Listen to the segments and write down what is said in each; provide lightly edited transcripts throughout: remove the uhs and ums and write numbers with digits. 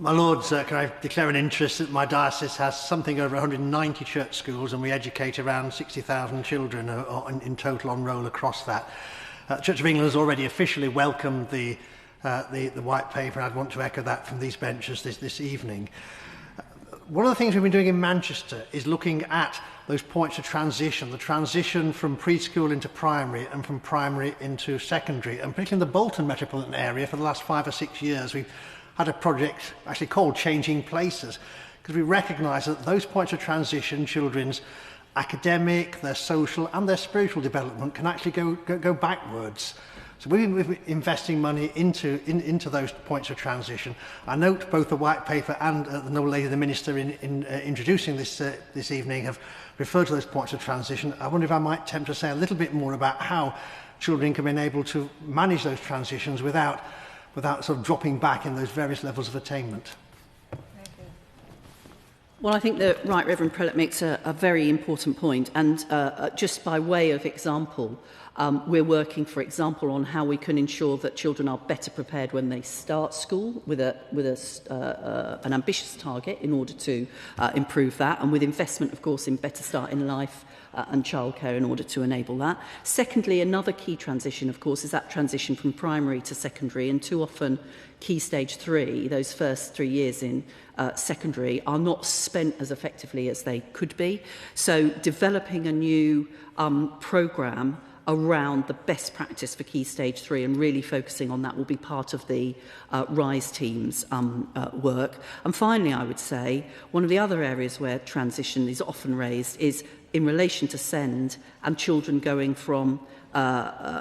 My Lords, can I declare an interest that my diocese has something over 190 church schools and we educate around 60,000 children in total on roll across that. Church of England has already officially welcomed the white paper, and I'd want to echo that from these benches this evening. One of the things we've been doing in Manchester is looking at those points of transition, the transition from preschool into primary and from primary into secondary, and particularly in the Bolton metropolitan area for the last 5 or 6 years we've had a project actually called Changing Places, because we recognise that those points of transition, children's academic, their social and their spiritual development can actually go backwards. So we've been investing money into those points of transition. I note both the white paper and the noble lady, the minister, in introducing this evening have referred to those points of transition. I wonder if I might attempt to say a little bit more about how children can be able to manage those transitions without sort of dropping back in those various levels of attainment. Well, I think the Right Reverend Prelate makes a very important point, and just by way of example, we're working, for example, on how we can ensure that children are better prepared when they start school with an ambitious target in order to improve that, and with investment, of course, in Better Start in Life and childcare in order to enable that. Secondly, another key transition, of course, is that transition from primary to secondary, and too often Key Stage 3, those first 3 years in secondary, are not spent as effectively as they could be. So developing a new programme around the best practice for Key Stage 3 and really focusing on that will be part of the RISE team's work. And finally, I would say, one of the other areas where transition is often raised is in relation to SEND and children going from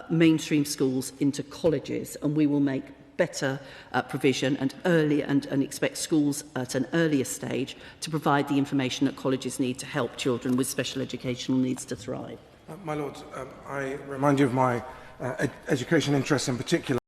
mainstream schools into colleges, and we will make better provision and expect schools at an earlier stage to provide the information that colleges need to help children with special educational needs to thrive. My Lords, I remind you of my education interests in particular.